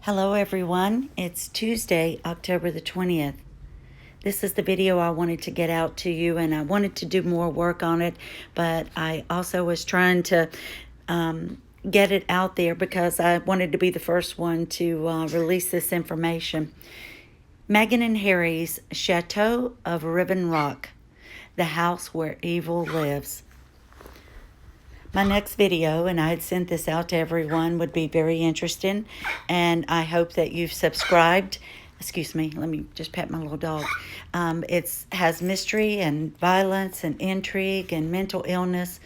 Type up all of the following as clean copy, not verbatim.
Hello everyone, it's Tuesday, October the 20th. This is the video I wanted to get out to you, and I wanted to do more work on it, but I also was trying to get it out there because I wanted to be the first one to release this information. Meghan and Harry's Chateau of Riven Rock, the house where evil lives. My next video, and I had sent this out to everyone, would be very interesting, and I hope that you've subscribed. Excuse me, let me just pet my little dog. It has mystery and violence and intrigue and mental illness,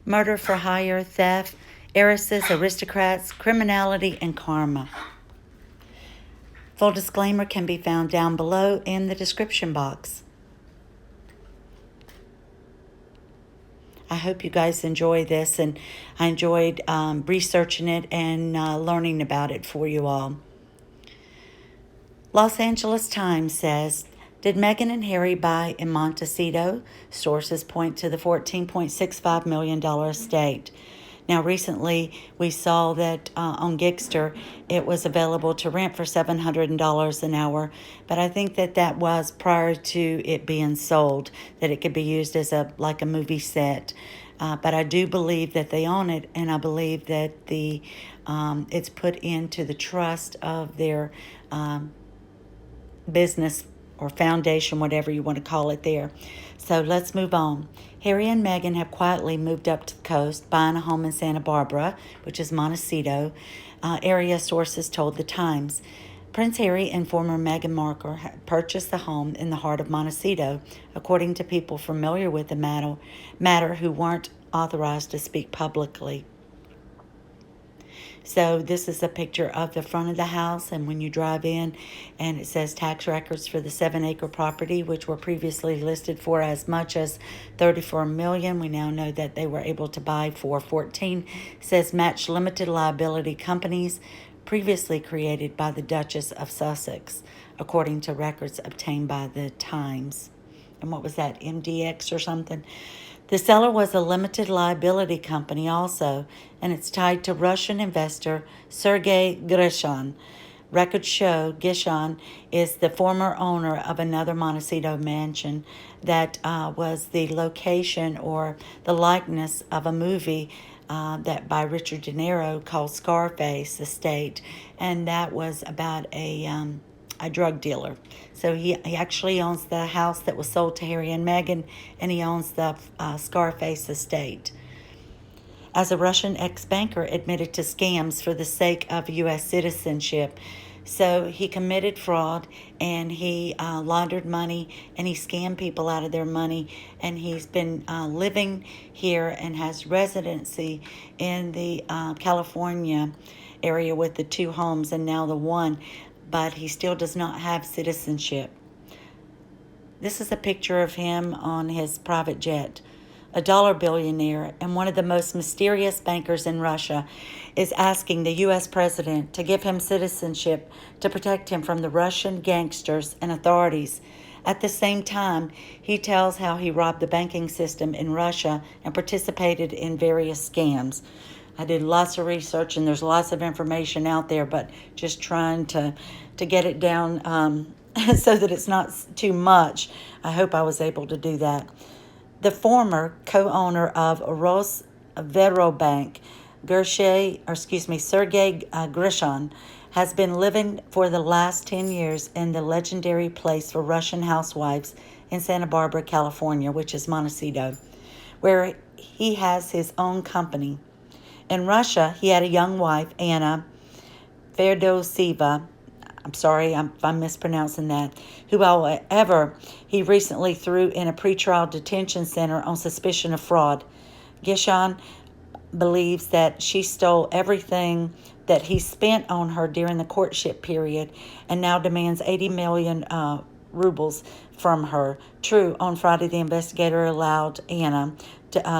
murder for hire, theft, heiresses, aristocrats, criminality, and karma. Full disclaimer can be found down below in the description box. I hope you guys enjoy this, and I enjoyed researching it and learning about it for you all. Los Angeles Times says, did Meghan and Harry buy in Montecito? Sources point to the $14.65 million estate. Now, recently, we saw that on Gigster, it was available to rent for $700 an hour, but I think that was prior to it being sold, that it could be used as like a movie set. But I do believe that they own it, and I believe that it's put into the trust of their business or foundation, whatever you want to call it there. So let's move on. Harry and Meghan have quietly moved up to the coast, buying a home in Santa Barbara, which is Montecito, area sources told the Times. Prince Harry and former Meghan Markle purchased the home in the heart of Montecito, according to people familiar with the matter who weren't authorized to speak publicly. So this is a picture of the front of the house, and when you drive in, and it says tax records for the 7-acre property, which were previously listed for as much as $34 million. We now know that they were able to buy for $14. It says match limited liability companies previously created by the Duchess of Sussex, according to records obtained by the Times. And what was that, MDX or something? The seller was a limited liability company also, and it's tied to Russian investor Sergey Grisham. Records show Grishan is the former owner of another Montecito mansion that was the location or the likeness of a movie that by Richard De Niro called Scarface estate, and that was about a drug dealer. So he actually owns the house that was sold to Harry and Meghan, and he owns the Scarface estate. As a Russian ex-banker admitted to scams for the sake of U.S. citizenship. So he committed fraud, and he laundered money, and he scammed people out of their money, and he's been living here and has residency in the California area with the 2 homes and now the 1, but he still does not have citizenship. This is a picture of him on his private jet. A dollar billionaire and one of the most mysterious bankers in Russia is asking the U.S. president to give him citizenship to protect him from the Russian gangsters and authorities. At the same time, he tells how he robbed the banking system in Russia and participated in various scams. I did lots of research, and there's lots of information out there, but just trying to get it down so that it's not too much. I hope I was able to do that. The former co-owner of Rosverobank, Sergey Grisham, has been living for the last 10 years in the legendary place for Russian housewives in Santa Barbara, California, which is Montecito, where he has his own company. In Russia, he had a young wife, Anna Ferdoseva. I'm sorry if I'm mispronouncing that. Who, however, he recently threw in a pretrial detention center on suspicion of fraud. Grishan believes that she stole everything that he spent on her during the courtship period and now demands 80 million rubles from her. True, on Friday, the investigator allowed Anna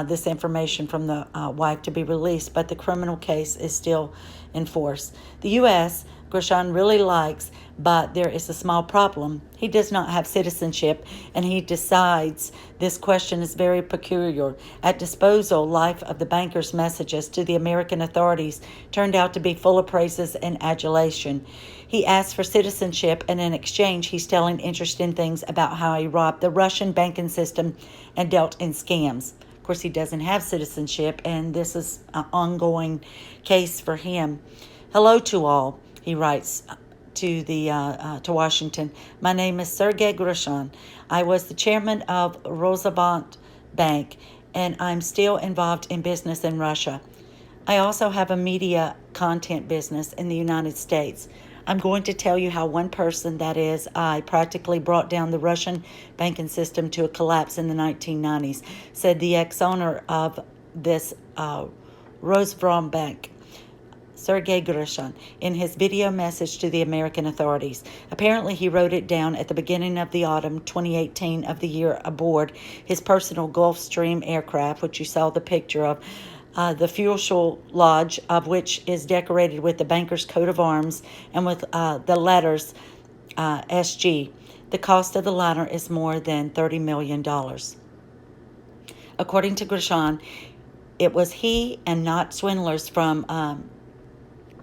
this information from the wife to be released, but the criminal case is still in force. The U.S. Grishan really likes, but there is a small problem. He does not have citizenship, and he decides this question is very peculiar. At disposal, life of the banker's messages to the American authorities turned out to be full of praises and adulation. He asks for citizenship, and in exchange, he's telling interesting things about how he robbed the Russian banking system and dealt in scams. Of course, he doesn't have citizenship, and this is an ongoing case for him. Hello to all, he writes to Washington. My name is Sergey Grisham. I was the chairman of Roosevelt Bank, and I'm still involved in business in Russia. I also have a media content business in the United States. I'm going to tell you how one person, that is, I practically brought down the Russian banking system to a collapse in the 1990s, said the ex-owner of this Roosevelt Bank, Sergey Grisham, in his video message to the American authorities. Apparently, he wrote it down at the beginning of the autumn 2018 of the year aboard his personal Gulfstream aircraft, which you saw the picture of, the fuselage of which is decorated with the banker's coat of arms and with the letters SG. The cost of the liner is more than $30 million. According to Grisham, it was he and not swindlers from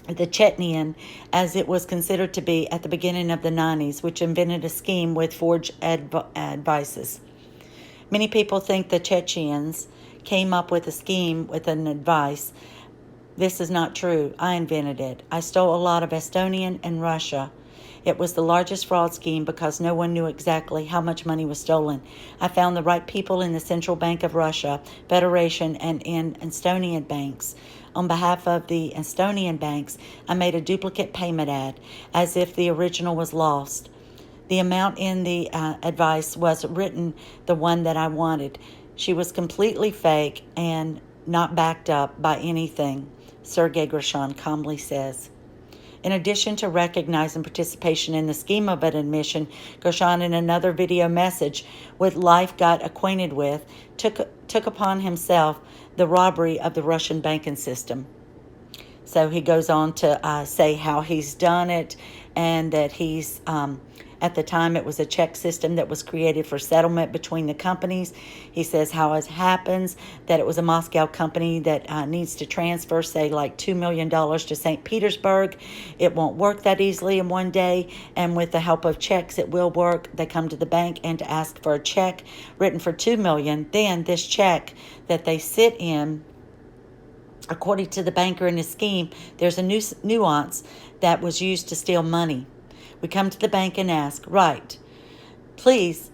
the Chechen, as it was considered to be at the beginning of the 90s, which invented a scheme with forged advices. Many people think the Chechens came up with a scheme with an advice. This is not true. I invented it. I stole a lot of Estonian and Russia. It was the largest fraud scheme because no one knew exactly how much money was stolen. I found the right people in the Central Bank of Russia, Federation, and in Estonian banks. On behalf of the Estonian banks, I made a duplicate payment ad, as if the original was lost. The amount in the advice was written the one that I wanted. She was completely fake and not backed up by anything, Sergey Grisham calmly says. In addition to recognizing participation in the scheme of an admission, Grisham, in another video message with Life got acquainted with, took upon himself the robbery of the Russian banking system. So he goes on to say how he's done it, and that he's, at the time it was a check system that was created for settlement between the companies. He says how it happens that it was a Moscow company that needs to transfer, say, like $2 million to St. Petersburg. It won't work that easily in one day, and with the help of checks it will work. They come to the bank and to ask for a check written for $2 million. Then this check that they sit in, according to the banker in his scheme, there's a nuance that was used to steal money. We come to the bank and ask, right, please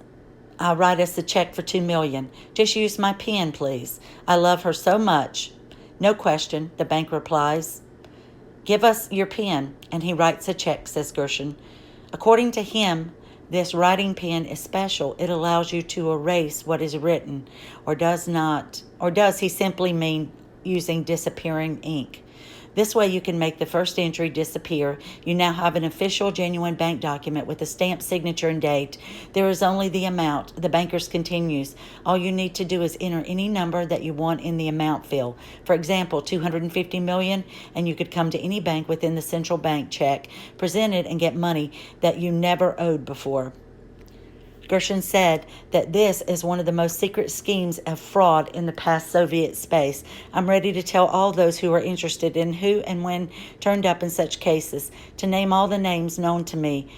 write us a check for $2 million. Just use my pen, please. I love her so much. No question, the bank replies. Give us your pen. And he writes a check, says Grisham. According to him, this writing pen is special. It allows you to erase what is written, or does he simply mean using disappearing ink? This way you can make the first entry disappear. You now have an official, genuine bank document with a stamped signature and date. There is only the amount. The banker continues. All you need to do is enter any number that you want in the amount field. For example, $250 million, and you could come to any bank within the central bank, check, present it, and get money that you never owed before. Grisham said that this is one of the most secret schemes of fraud in the past Soviet space. I'm ready to tell all those who are interested in who and when turned up in such cases, to name all the names known to me.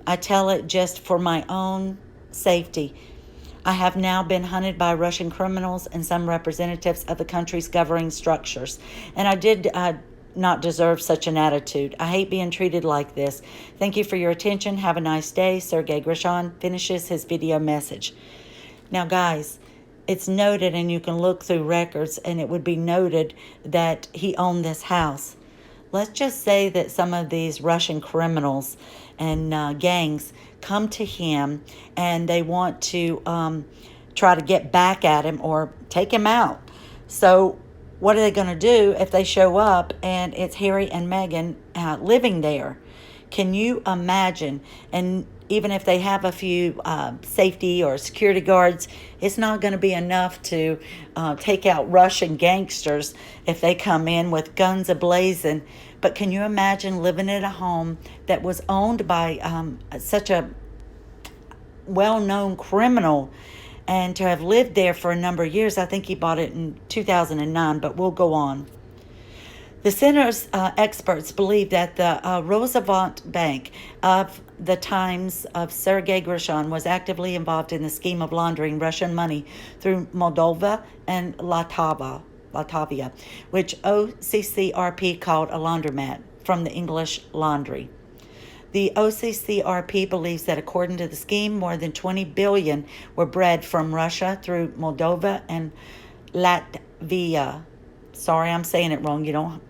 I tell it just for my own safety. I have now been hunted by Russian criminals and some representatives of the country's governing structures, and I did not deserve such an attitude. I hate being treated like this. Thank you for your attention. Have a nice day. Sergey Grisham finishes his video message. Now, guys, it's noted, and you can look through records, and it would be noted that he owned this house. Let's just say that some of these Russian criminals and gangs come to him and they want to try to get back at him or take him out. So what are they going to do if they show up and it's Harry and Meghan living there? Can you imagine? And even if they have a few safety or security guards, it's not going to be enough to take out Russian gangsters if they come in with guns ablazing But can you imagine living in a home that was owned by such a well-known criminal, and to have lived there for a number of years? I think he bought it in 2009, but we'll go on. The center's experts believe that the Roosevelt Bank of the times of Sergey Grisham was actively involved in the scheme of laundering Russian money through Moldova and Latvia, which OCCRP called a laundromat, from the English laundry. The OCCRP believes that according to the scheme, more than 20 billion were bred from Russia through Moldova and Latvia. Sorry, I'm saying it wrong.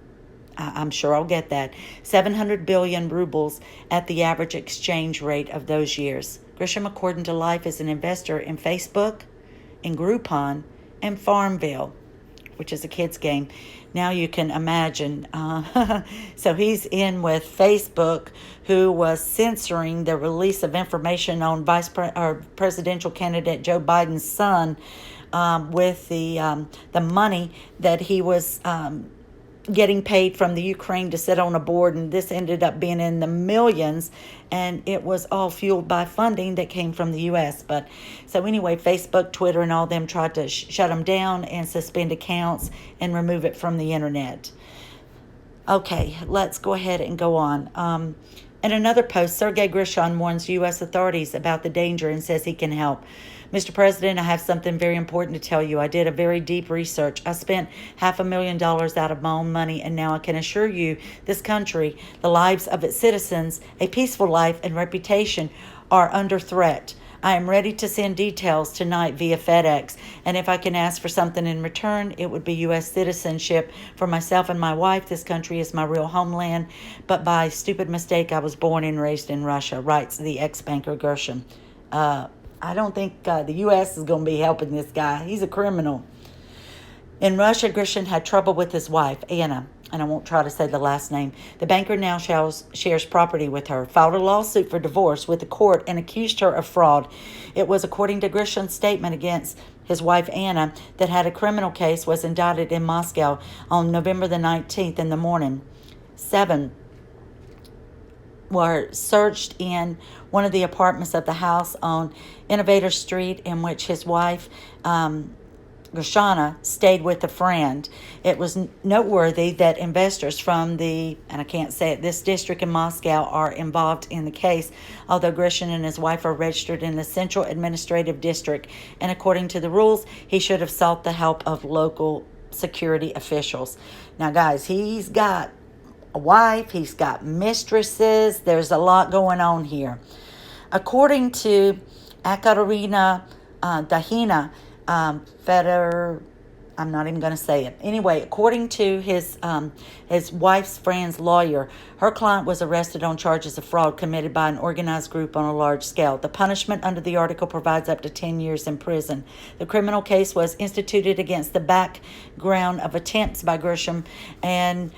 I'm sure I'll get that. 700 billion rubles at the average exchange rate of those years. Grisham, according to Life, is an investor in Facebook, in Groupon, and Farmville, which is a kid's game. Now you can imagine. So he's in with Facebook, who was censoring the release of information on presidential candidate Joe Biden's son, with the money that he was getting paid from the Ukraine to sit on a board, and this ended up being in the millions, and it was all fueled by funding that came from the U.S. But so anyway, Facebook, Twitter, and all them tried to shut him down and suspend accounts and remove it from the internet. Okay, let's go ahead and go on. In another post, Sergey Grisham warns U.S. authorities about the danger and says he can help. Mr. President, I have something very important to tell you. I did a very deep research. I spent $500,000 out of my own money, and now I can assure you this country, the lives of its citizens, a peaceful life, and reputation are under threat. I am ready to send details tonight via FedEx, and if I can ask for something in return, it would be U.S. citizenship for myself and my wife. This country is my real homeland, but by stupid mistake, I was born and raised in Russia, writes the ex-banker Grisham. I don't think the U.S. is going to be helping this guy. He's a criminal. In Russia, Grisham had trouble with his wife, Anna, and I won't try to say the last name. The banker now shares property with her, filed a lawsuit for divorce with the court, and accused her of fraud. It was according to Grisham's statement against his wife, Anna, that had a criminal case, was indicted in Moscow on November the 19th in the morning. 7 were searched in one of the apartments of the house on Innovator Street, in which his wife, Grishana, stayed with a friend. It was noteworthy that investors from and I can't say it, this district in Moscow are involved in the case, although Grisham and his wife are registered in the Central Administrative District, and according to the rules, he should have sought the help of local security officials. Now, guys, he's got a wife, he's got mistresses, there's a lot going on here. According to Akaterina Dahina, I'm not even going to say it. Anyway, according to his wife's friend's lawyer, her client was arrested on charges of fraud committed by an organized group on a large scale. The punishment under the article provides up to 10 years in prison. The criminal case was instituted against the background of attempts by Grisham and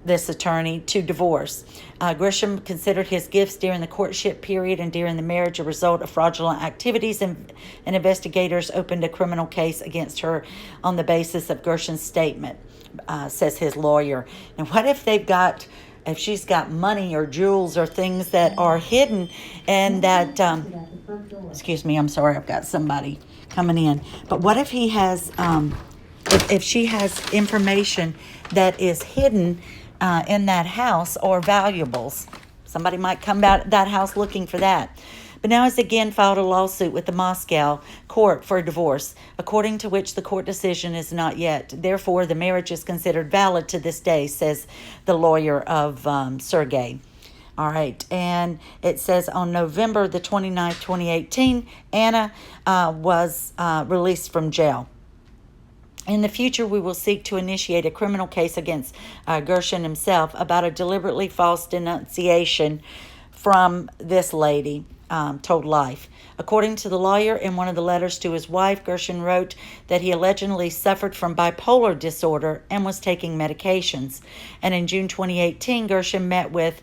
this attorney to divorce. Grisham considered his gifts during the courtship period and during the marriage a result of fraudulent activities, and investigators opened a criminal case against her on the basis of Grisham's statement, says his lawyer. And what if if she's got money or jewels or things that are hidden, and that, excuse me, I'm sorry, I've got somebody coming in. But what if he has, if she has information that is hidden in that house, or valuables? Somebody might come out that house looking for that. But now has again filed a lawsuit with the Moscow court for a divorce, according to which the court decision is not yet. Therefore, the marriage is considered valid to this day, says the lawyer of Sergey. All right, and it says on November the 29th, 2018, Anna was released from jail. In the future, we will seek to initiate a criminal case against Grisham himself about a deliberately false denunciation from this lady, told Life. According to the lawyer, in one of the letters to his wife, Grisham wrote that he allegedly suffered from bipolar disorder and was taking medications. And in June 2018, Grisham met with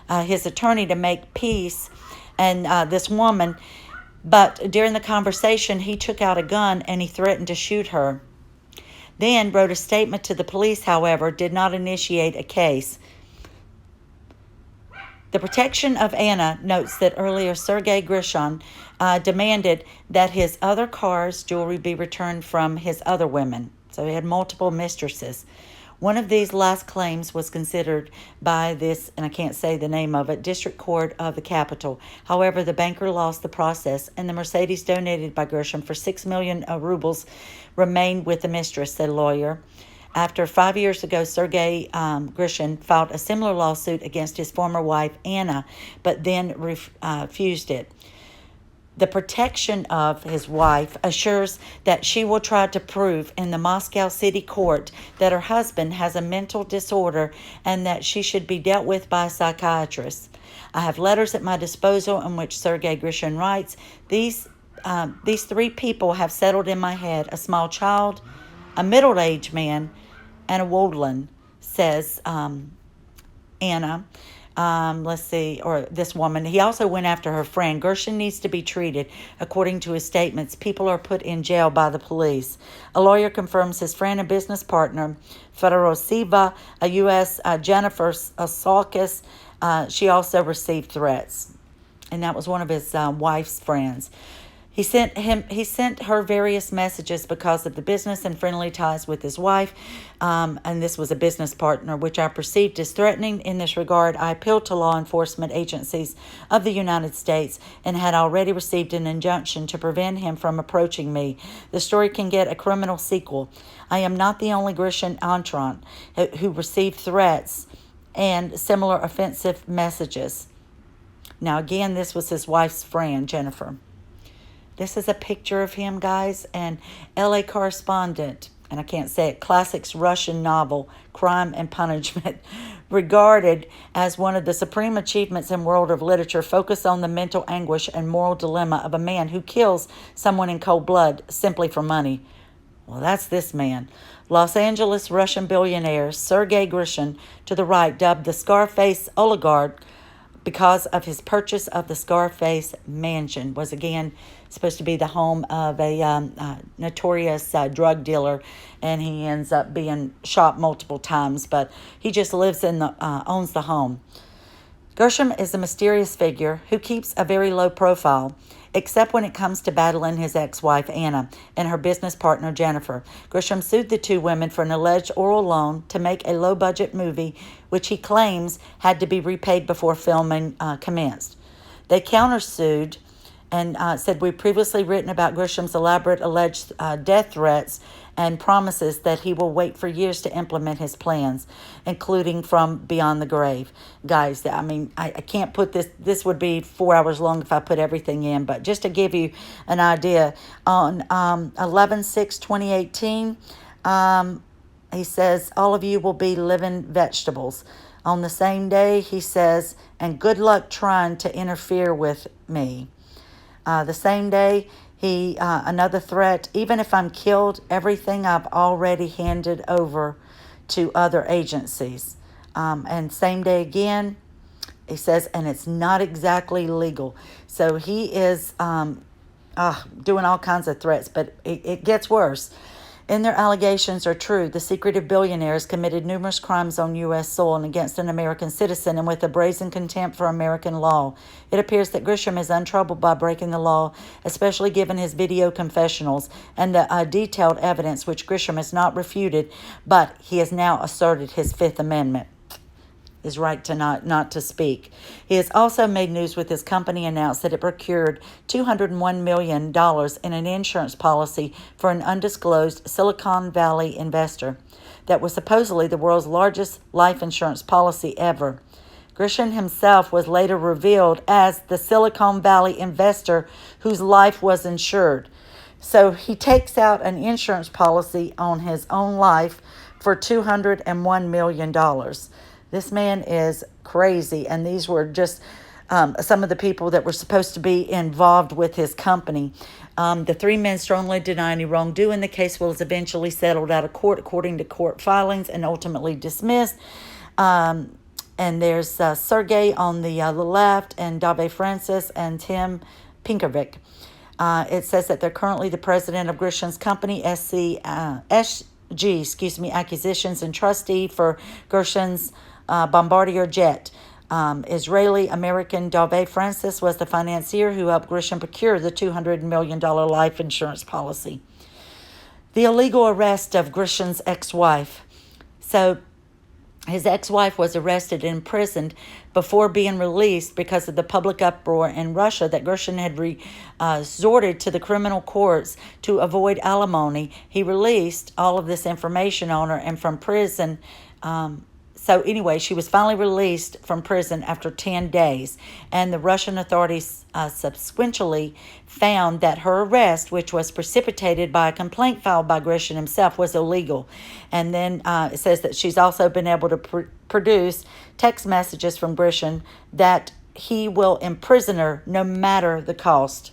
his attorney to make peace and this woman, but during the conversation, he took out a gun and he threatened to shoot her. Then wrote a statement to the police, however, did not initiate a case. The protection of Anna notes that earlier Sergey Grisham demanded that his other car's jewelry be returned from his other women. So he had multiple mistresses. One of these last claims was considered by this, and I can't say the name of it, District Court of the Capital. However, the banker lost the process, and the Mercedes donated by Grisham for 6 million rubles remained with the mistress, said a lawyer. After 5 years ago, Sergey Grisham filed a similar lawsuit against his former wife, Anna, but then refused it. The protection of his wife assures that she will try to prove in the Moscow City Court that her husband has a mental disorder and that she should be dealt with by a psychiatrist. I have letters at my disposal in which Sergey Grisham writes, These three people have settled in my head, a small child, a middle-aged man, and a woodland, says Anna. Let's see, or this woman. He also went after her friend. Grisham needs to be treated. According to his statements, people are put in jail by the police. A lawyer confirms his friend and business partner, Fedorosiva, a U.S. Jennifer Salkis, she also received threats. And that was one of his wife's friends. He sent her various messages because of the business and friendly ties with his wife, and this was a business partner, which I perceived as threatening. In this regard, I appealed to law enforcement agencies of the United States and had already received an injunction to prevent him from approaching me. The story can get a criminal sequel. I am not the only Grisham entrant who received threats and similar offensive messages. Now, again, this was his wife's friend, Jennifer. This is a picture of him, guys, and LA Correspondent, and I can't say it, classics Russian novel, Crime and Punishment, regarded as one of the supreme achievements in world of literature, focus on the mental anguish and moral dilemma of a man who kills someone in cold blood simply for money. Well, that's this man. Los Angeles Russian billionaire Sergey Grisham, to the right, dubbed the Scarface oligarch because of his purchase of the Scarface mansion, was again supposed to be the home of a notorious drug dealer, and he ends up being shot multiple times, but he just lives in the owns the home. Grisham is a mysterious figure who keeps a very low profile, except when it comes to battling his ex-wife Anna and her business partner Jennifer. Grisham sued the two women for an alleged oral loan to make a low-budget movie, which he claims had to be repaid before filming commenced. They countersued and said, "We've previously written about Grisham's elaborate alleged death threats and promises that he will wait for years to implement his plans, including from beyond the grave." Guys, I mean, I can't put this would be 4 hours long if I put everything in, but just to give you an idea, on 11/6/2018, he says, "All of you will be living vegetables." On the same day, he says, "And good luck trying to interfere with me." The same day, another threat, "Even if I'm killed, everything I've already handed over to other agencies." And same day again, he says, "And it's not exactly legal." So he is doing all kinds of threats, but it gets worse. And their allegations are true. The secretive billionaires committed numerous crimes on U.S. soil and against an American citizen, and with a brazen contempt for American law. It appears that Grisham is untroubled by breaking the law, especially given his video confessionals and the detailed evidence which Grisham has not refuted, but he has now asserted his Fifth Amendment, his right to not to speak. He has also made news with his company announced that it procured $201 million in an insurance policy for an undisclosed Silicon Valley investor that was supposedly the world's largest life insurance policy ever. Grisham himself was later revealed as the Silicon Valley investor whose life was insured. So he takes out an insurance policy on his own life for $201 million. This man is crazy, and these were just some of the people that were supposed to be involved with his company. The three men strongly deny any wrongdoing. The case was eventually settled out of court according to court filings and ultimately dismissed. And there's Sergey on the left, and Dave Francis and Tim Pinkovic. It says that they're currently the president of Grisham's company, SG, Acquisitions, and trustee for Gersham's Bombardier jet. Israeli-American Dave Francis was the financier who helped Grisham procure the $200 million life insurance policy. The illegal arrest of Grisham's ex-wife. So his ex-wife was arrested and imprisoned before being released because of the public uproar in Russia that Grisham had resorted to the criminal courts to avoid alimony. He released all of this information on her, and from prison, so anyway, she was finally released from prison after 10 days, and the Russian authorities subsequently found that her arrest, which was precipitated by a complaint filed by Grisham himself, was illegal. And then it says that she's also been able to produce text messages from Grisham that he will imprison her no matter the cost.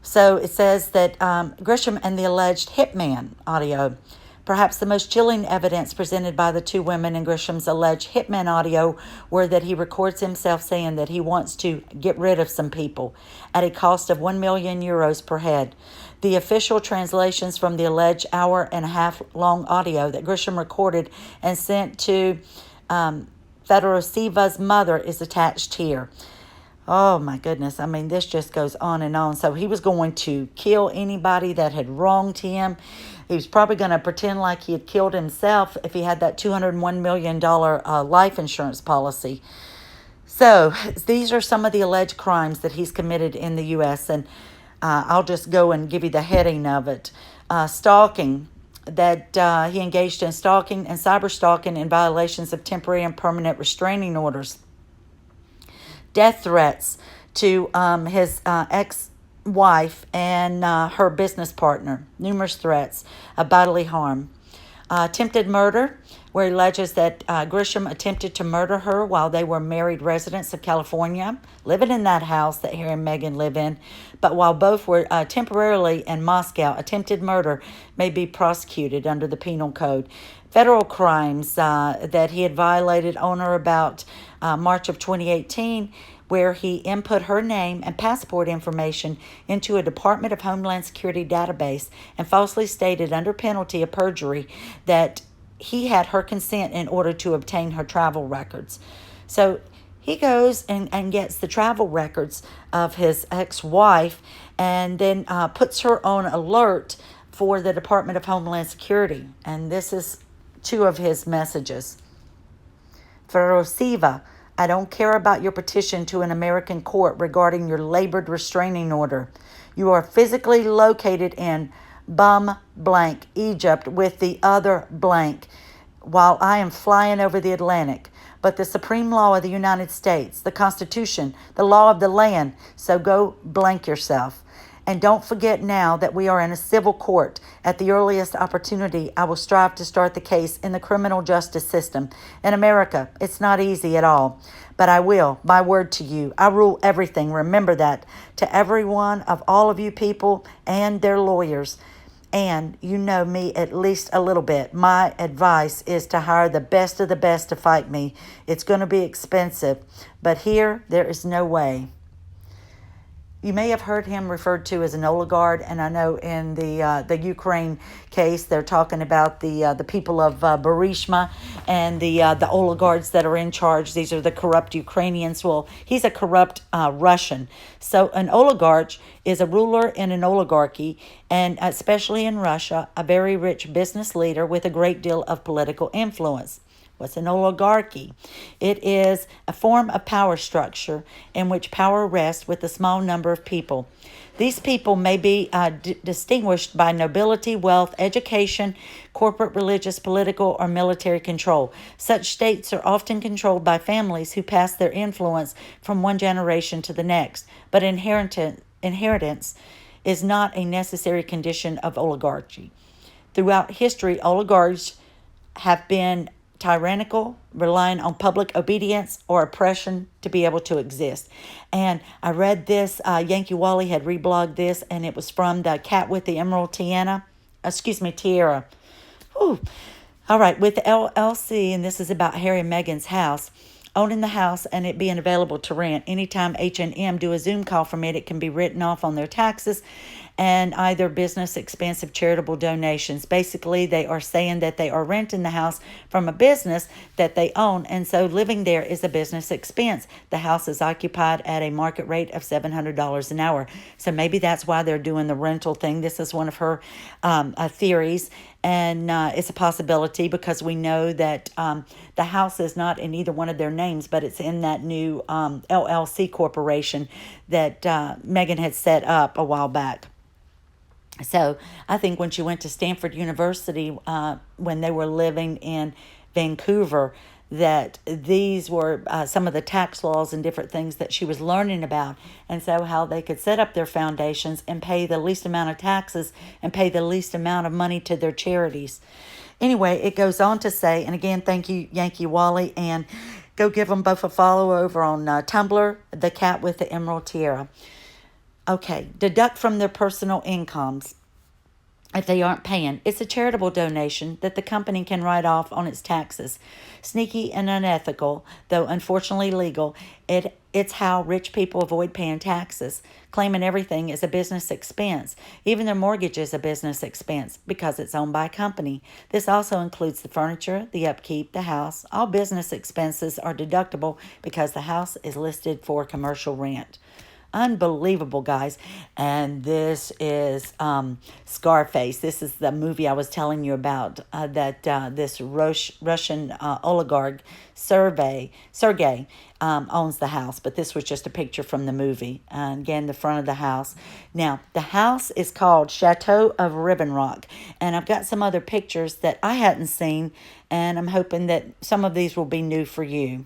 So it says that Grisham and the alleged hitman audio. Perhaps the most chilling evidence presented by the two women in Grisham's alleged hitman audio were that he records himself saying that he wants to get rid of some people at a cost of 1 million euros per head. The official translations from the alleged hour-and-a-half long audio that Grisham recorded and sent to Fedorosiva's mother is attached here. Oh my goodness, I mean, this just goes on and on. So he was going to kill anybody that had wronged him. He was probably going to pretend like he had killed himself if he had that $201 million life insurance policy. So these are some of the alleged crimes that he's committed in the U.S., and I'll just go and give you the heading of it. Stalking, that he engaged in stalking and cyber stalking in violations of temporary and permanent restraining orders. Death threats to his ex-wife and her business partner. Numerous threats of bodily harm. Attempted murder, where he alleges that Grisham attempted to murder her while they were married residents of California, living in that house that Harry and Meghan live in. But while both were temporarily in Moscow, attempted murder may be prosecuted under the penal code. Federal crimes that he had violated on or about March of 2018, where he input her name and passport information into a Department of Homeland Security database and falsely stated under penalty of perjury that he had her consent in order to obtain her travel records. So he goes and gets the travel records of his ex-wife and then puts her on alert for the Department of Homeland Security. And this is two of his messages. Fedorosiva, I don't care about your petition to an American court regarding your labored restraining order. You are physically located in bum blank, Egypt, with the other blank, while I am flying over the Atlantic. But the supreme law of the United States, the Constitution, the law of the land, so go blank yourself. And don't forget now that we are in a civil court. At the earliest opportunity, I will strive to start the case in the criminal justice system. In America, it's not easy at all. But I will, my word to you. I rule everything. Remember that. To every one of all of you people and their lawyers. And you know me at least a little bit. My advice is to hire the best of the best to fight me. It's going to be expensive. But here, there is no way. You may have heard him referred to as an oligarch, and I know in the Ukraine case they're talking about the people of Burisma and the oligarchs that are in charge. These are the corrupt Ukrainians. Well, he's a corrupt Russian. So an oligarch is a ruler in an oligarchy, and especially in Russia, a very rich business leader with a great deal of political influence. What's an oligarchy? It is a form of power structure in which power rests with a small number of people. These people may be distinguished by nobility, wealth, education, corporate, religious, political, or military control. Such states are often controlled by families who pass their influence from one generation to the next. But inheritance is not a necessary condition of oligarchy. Throughout history, oligarchs have been tyrannical, relying on public obedience or oppression to be able to exist. And I read this, Yankee Wally had reblogged this, and it was from the Cat with the Emerald Tiara. Whew. All right, with the LLC, and this is about Harry and Meghan's house, owning the house and it being available to rent. Anytime H&M do a Zoom call from it, it can be written off on their taxes. and either business expensive charitable donations. Basically, they are saying that they are renting the house from a business that they own, and so living there is a business expense. The house is occupied at a market rate of $700 an hour. So maybe that's why they're doing the rental thing. This is one of her theories. And it's a possibility because we know that the house is not in either one of their names, but it's in that new LLC corporation that Meghan had set up a while back. So I think when she went to Stanford University, when they were living in Vancouver, that these were some of the tax laws and different things that she was learning about. And so how they could set up their foundations and pay the least amount of taxes and pay the least amount of money to their charities. Anyway, it goes on to say, and again, thank you, Yankee Wally, and go give them both a follow over on Tumblr, The Cat with the Emerald Tiara. Okay, deduct from their personal incomes if they aren't paying. It's a charitable donation that the company can write off on its taxes. Sneaky and unethical, though unfortunately legal, it's how rich people avoid paying taxes, claiming everything is a business expense. Even their mortgage is a business expense because it's owned by a company. This also includes the furniture, the upkeep, the house. All business expenses are deductible because the house is listed for commercial rent. Unbelievable, guys. And this is Scarface. This is the movie I was telling you about, that this Russian oligarch Sergey owns the house. But this was just a picture from the movie. And again, the front of the house. Now, the house is called Chateau of Riven Rock. And I've got some other pictures that I hadn't seen. And I'm hoping that some of these will be new for you.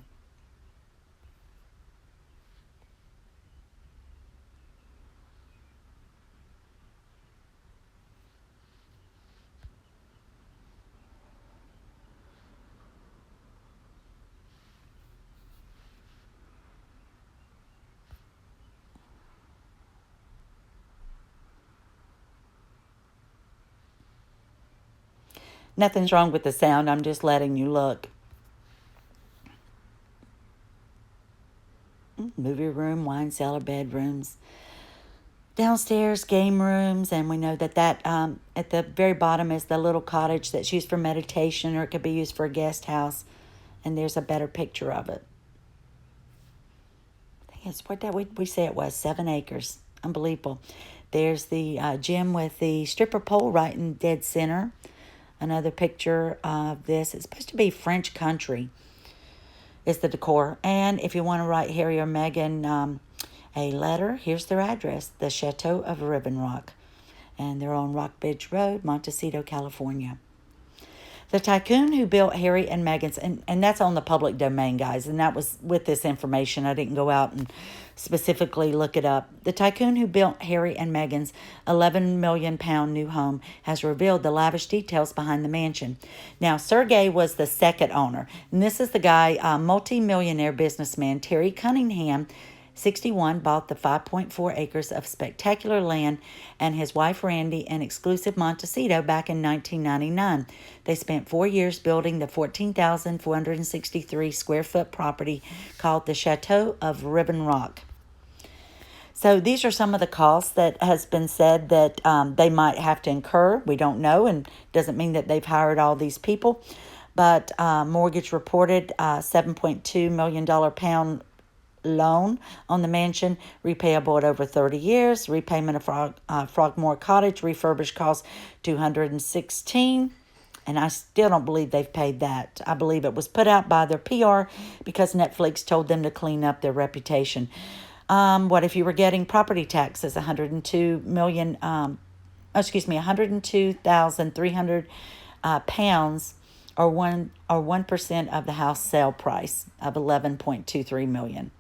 Nothing's wrong with the sound. I'm just letting you look. Movie room, wine cellar, bedrooms. Downstairs, game rooms. And we know that at the very bottom is the little cottage that's used for meditation, or it could be used for a guest house. And there's a better picture of it. I think it's what that we say it was, 7 acres. Unbelievable. There's the gym with the stripper pole right in dead center. Another picture of this. It's supposed to be French country is the decor. And if you want to write Harry or Meghan a letter, here's their address, the Chateau of Riven Rock. And they're on Rockbridge Road, Montecito, California. The tycoon who built Harry and Meghan's, and that's on the public domain, guys, and that was with this information. I didn't go out and specifically look it up. The tycoon who built Harry and Meghan's £11 million new home has revealed the lavish details behind the mansion. Now, Sergey was the second owner, and this is the guy, multi-millionaire businessman Terry Cunningham, 61, bought the 5.4 acres of spectacular land and his wife Randy an exclusive Montecito back in 1999. They spent 4 years building the 14,463 square foot property called the Chateau of Riven Rock. So these are some of the costs that has been said that they might have to incur. We don't know, and doesn't mean that they've hired all these people. But mortgage reported $7.2 million pound loan on the mansion, repayable at over 30 years. Repayment of Frogmore Cottage refurbished cost $216, and I still don't believe they've paid that. I believe it was put out by their PR because Netflix told them to clean up their reputation. What if you were getting property taxes? 102,300 pounds, or 1% of the house sale price of 11.23 million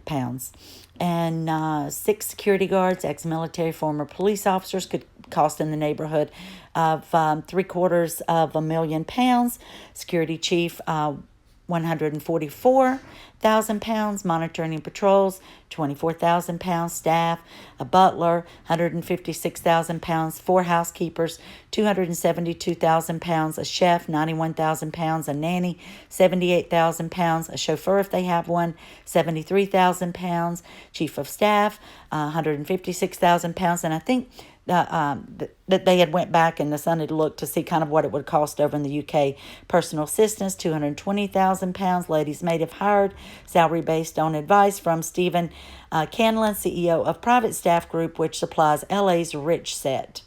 pounds. And 6 security guards, ex-military, former police officers, could cost in the neighborhood of £750,000. Security chief, £144,000. Monitoring and patrols, £24,000. Staff, a butler, £156,000. 4 housekeepers, £272,000. A chef, £91,000. A nanny, £78,000. A chauffeur, if they have one, £73,000. Chief of staff, £156,000. And I think that they had went back and the Sun had looked to see kind of what it would cost over in the UK. Personal assistants, £220,000. Ladies' maid if hired. Salary based on advice from Stephen Canlin, CEO of Private Staff Group, which supplies LA's rich set.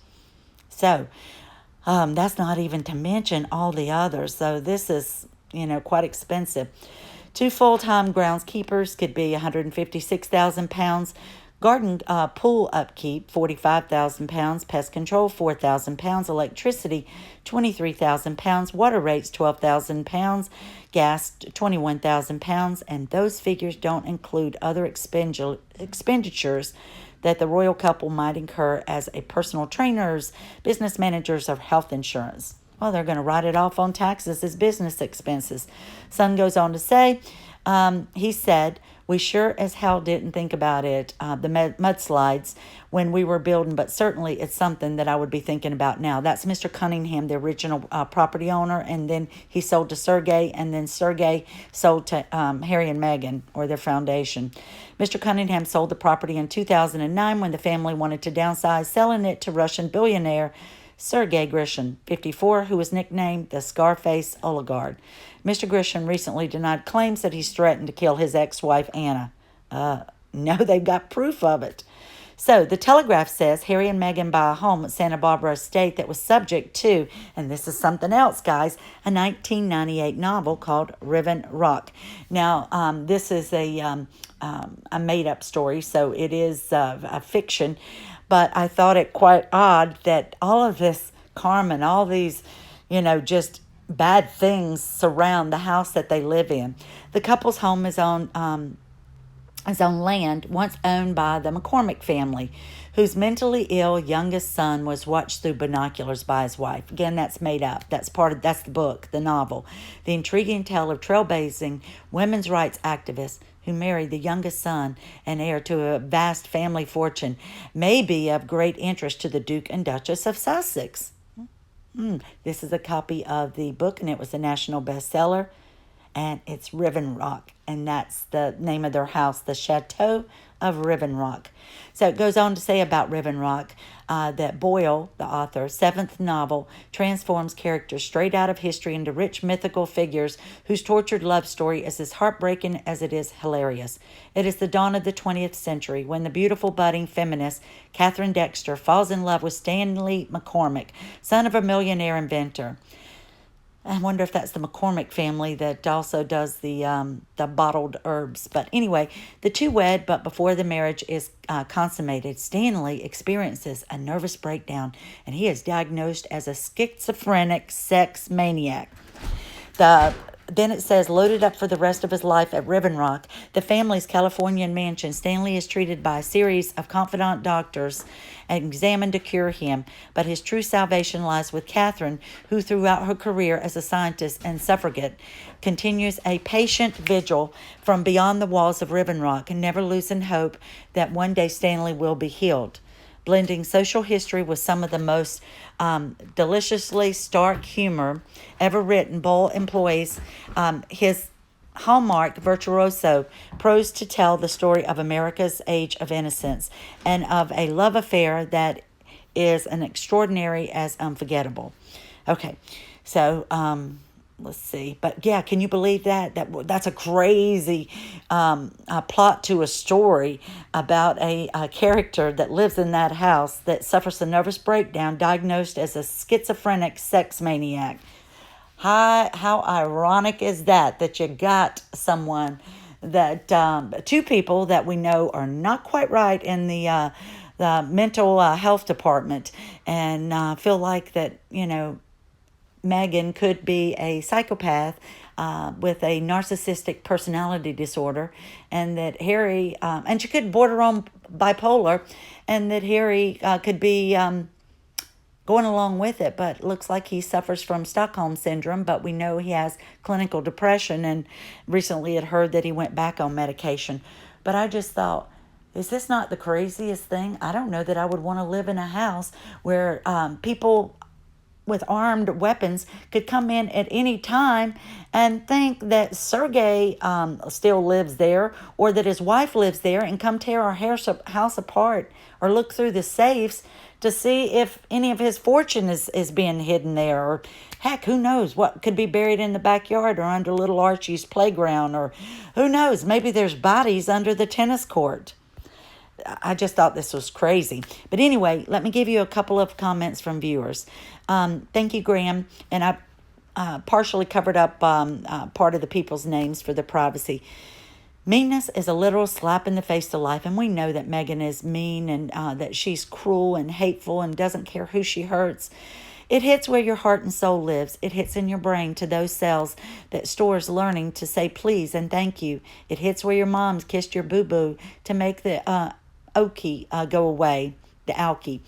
So that's not even to mention all the others. So this is, quite expensive. 2 full-time groundskeepers could be £156,000. Garden pool upkeep, £45,000. Pest control, £4,000. Electricity, £23,000. Water rates, £12,000. Gas, £21,000. And those figures don't include other expenditures that the royal couple might incur as a personal trainers, business managers, or health insurance. Well, they're going to write it off on taxes as business expenses. Sun goes on to say, he said, we sure as hell didn't think about it, the mudslides, when we were building, but certainly it's something that I would be thinking about now. That's Mr. Cunningham, the original property owner, and then he sold to Sergey, and then Sergey sold to Harry and Meghan, or their foundation. Mr. Cunningham sold the property in 2009 when the family wanted to downsize, selling it to Russian billionaire Sergey Grisham, 54, who was nicknamed the Scarface oligarch. Mr. Grisham recently denied claims that he's threatened to kill his ex-wife, Anna. No, they've got proof of it. So, the Telegraph says Harry and Meghan buy a home at Santa Barbara Estate that was subject to, and this is something else, guys, a 1998 novel called Riven Rock. Now, this is a made-up story, so it is a fiction, but I thought it quite odd that all of this karma and all these, just bad things surround the house that they live in. The couple's home is on land once owned by the McCormick family, whose mentally ill youngest son was watched through binoculars by his wife. Again, that's made up. That's the book, the novel. The intriguing tale of trailblazing women's rights activists who married the youngest son and heir to a vast family fortune may be of great interest to the Duke and Duchess of Sussex. This is a copy of the book, and it was a national bestseller, and it's Riven Rock, and that's the name of their house, the Chateau of Riven Rock. So it goes on to say about Riven Rock that Boyle, the author, 7th novel, transforms characters straight out of history into rich mythical figures whose tortured love story is as heartbreaking as it is hilarious. It is the dawn of the 20th century when the beautiful budding feminist Catherine Dexter falls in love with Stanley McCormick, son of a millionaire inventor. I wonder if that's the McCormick family that also does the bottled herbs. But anyway, the two wed, but before the marriage is consummated, Stanley experiences a nervous breakdown, and he is diagnosed as a schizophrenic sex maniac. Then it says, loaded up for the rest of his life at Riven Rock, the family's Californian mansion, Stanley is treated by a series of confidant doctors and examined to cure him. But his true salvation lies with Catherine, who throughout her career as a scientist and suffragette continues a patient vigil from beyond the walls of Riven Rock and never losing hope that one day Stanley will be healed. Blending social history with some of the most deliciously stark humor ever written, Bull employs his hallmark virtuoso prose to tell the story of America's age of innocence and of a love affair that is as extraordinary as unforgettable. Okay, so let's see. But yeah, can you believe that? That's a crazy plot to a story about a character that lives in that house that suffers a nervous breakdown, diagnosed as a schizophrenic sex maniac. How ironic is that you got someone that, two people that we know are not quite right in the mental health department, and feel like that, Meghan could be a psychopath with a narcissistic personality disorder, and that Harry, and she could border on bipolar, and that Harry could be going along with it, but it looks like he suffers from Stockholm syndrome, but we know he has clinical depression, and recently had heard that he went back on medication. But I just thought, is this not the craziest thing? I don't know that I would want to live in a house where people with armed weapons could come in at any time and think that Sergey still lives there, or that his wife lives there, and come tear our house apart or look through the safes to see if any of his fortune is being hidden there. Or heck, who knows what could be buried in the backyard or under little Archie's playground. Or who knows, maybe there's bodies under the tennis court. I just thought this was crazy. But anyway, let me give you a couple of comments from viewers. Thank you, Graham. And I partially covered up part of the people's names for the privacy. Meanness is a literal slap in the face to life, and we know that Meghan is mean and that she's cruel and hateful and doesn't care who she hurts. It hits where your heart and soul lives. It hits in your brain to those cells that stores learning to say please and thank you. It hits where your mom's kissed your boo-boo to make the okie go away, the alky.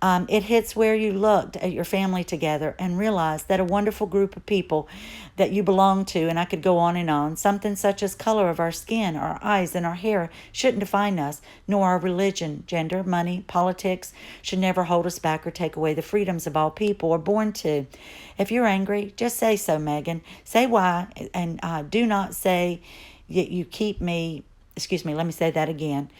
It hits where you looked at your family together and realized that a wonderful group of people that you belong to, and I could go on, something such as color of our skin, our eyes, and our hair shouldn't define us, nor our religion, gender, money, politics should never hold us back or take away the freedoms of all people are born to. If you're angry, just say so, Meghan. Say why, and do not say you keep me, let me say that again.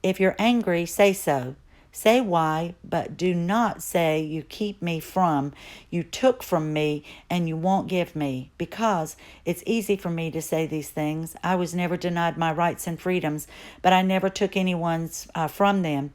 If you're angry, say so. Say why, but do not say you keep me from, you took from me, and you won't give me. Because it's easy for me to say these things. I was never denied my rights and freedoms, but I never took anyone's from them.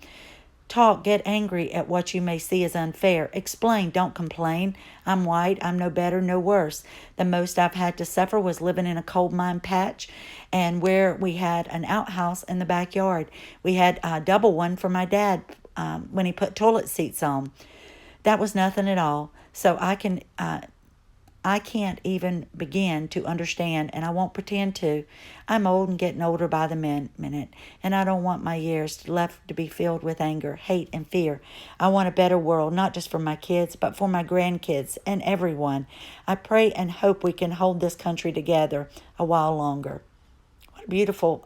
Talk, get angry at what you may see as unfair. Explain, don't complain. I'm white, I'm no better, no worse. The most I've had to suffer was living in a coal mine patch and where we had an outhouse in the backyard. We had a double one for my dad when he put toilet seats on. That was nothing at all. So I can't even begin to understand, and I won't pretend to. I'm old and getting older by the minute, and I don't want my years left to be filled with anger, hate, and fear. I want a better world, not just for my kids, but for my grandkids and everyone. I pray and hope we can hold this country together a while longer. What a beautiful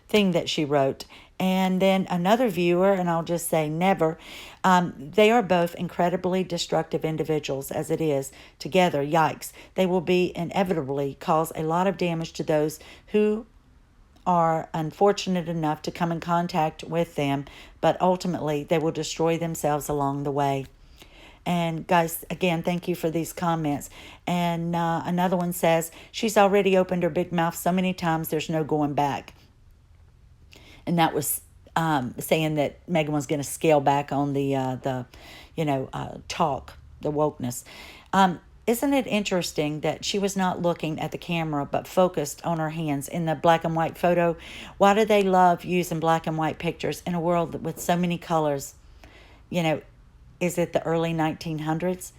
thing that she wrote. And then another viewer, and I'll just say never, they are both incredibly destructive individuals as it is. Together, yikes, they will be inevitably cause a lot of damage to those who are unfortunate enough to come in contact with them, but ultimately they will destroy themselves along the way. And guys, again, thank you for these comments. And another one says, she's already opened her big mouth so many times there's no going back. And that was saying that Meghan was going to scale back on the talk, the wokeness. Isn't it interesting that she was not looking at the camera but focused on her hands in the black and white photo? Why do they love using black and white pictures in a world with so many colors? Is it the early 1900s?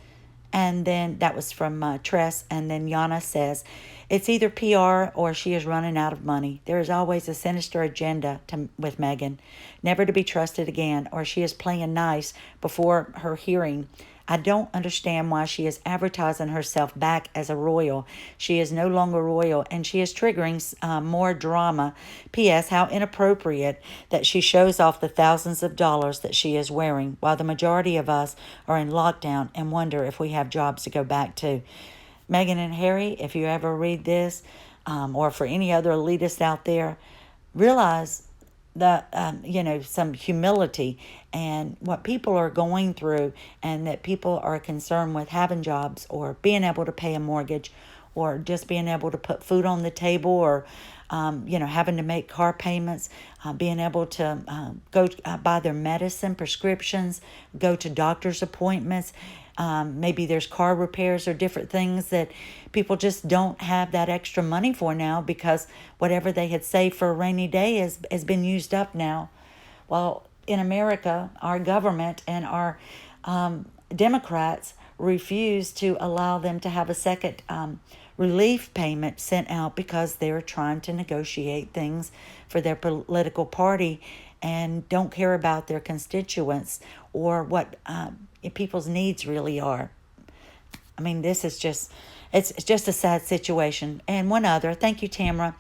And then that was from Tress. And then Yana says, it's either PR or she is running out of money. There is always a sinister agenda with Meghan, never to be trusted again, or she is playing nice before her hearing. I don't understand why she is advertising herself back as a royal. She is no longer royal, and she is triggering more drama. P.S. How inappropriate that she shows off the thousands of dollars that she is wearing, while the majority of us are in lockdown and wonder if we have jobs to go back to. Meghan and Harry, if you ever read this, or for any other elitists out there, realize that, some humility and what people are going through, and that people are concerned with having jobs or being able to pay a mortgage or just being able to put food on the table or, having to make car payments, being able to go buy their medicine, prescriptions, go to doctor's appointments. Maybe there's car repairs or different things that people just don't have that extra money for now because whatever they had saved for a rainy day has been used up now. Well, in America, our government and our Democrats refuse to allow them to have a second relief payment sent out because they're trying to negotiate things for their political party and don't care about their constituents or what people's needs really are. I mean, this is it's just a sad situation. And one other, thank you, Tamara.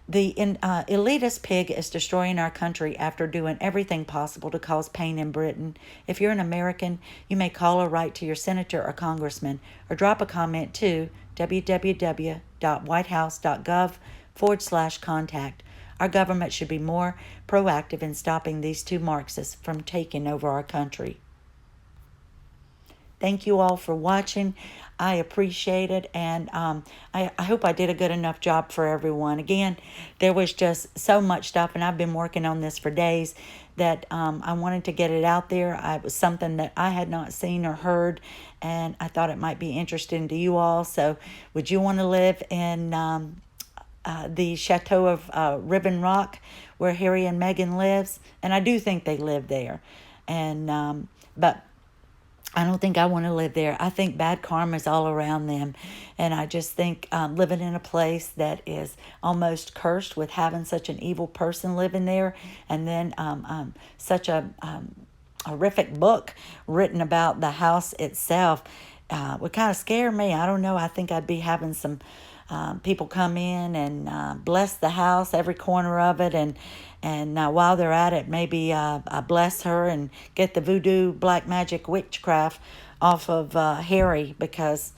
The elitist pig is destroying our country after doing everything possible to cause pain in Britain. If you're an American, you may call or write to your senator or congressman or drop a comment to www.whitehouse.gov/contact. Our government should be more proactive in stopping these two Marxists from taking over our country. Thank you all for watching. I appreciate it, and I hope I did a good enough job for everyone. Again, there was just so much stuff, and I've been working on this for days, that I wanted to get it out there. It was something that I had not seen or heard, and I thought it might be interesting to you all. So would you want to live in the Chateau of Riven Rock, where Harry and Meghan lives? And I do think they live there. And but I don't think I want to live there. I think bad karma is all around them. And I just think living in a place that is almost cursed with having such an evil person living there, and then such a horrific book written about the house itself, would kind of scare me. I don't know. I think I'd be having some people come in and bless the house, every corner of it, and while they're at it, maybe bless her and get the voodoo black magic witchcraft off of Harry, because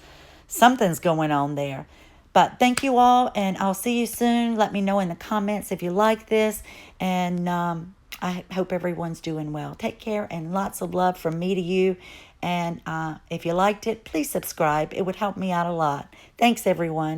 something's going on there. But thank you all, and I'll see you soon. Let me know in the comments if you like this, and I hope everyone's doing well. Take care, and lots of love from me to you. And if you liked it, please subscribe. It would help me out a lot. Thanks, everyone.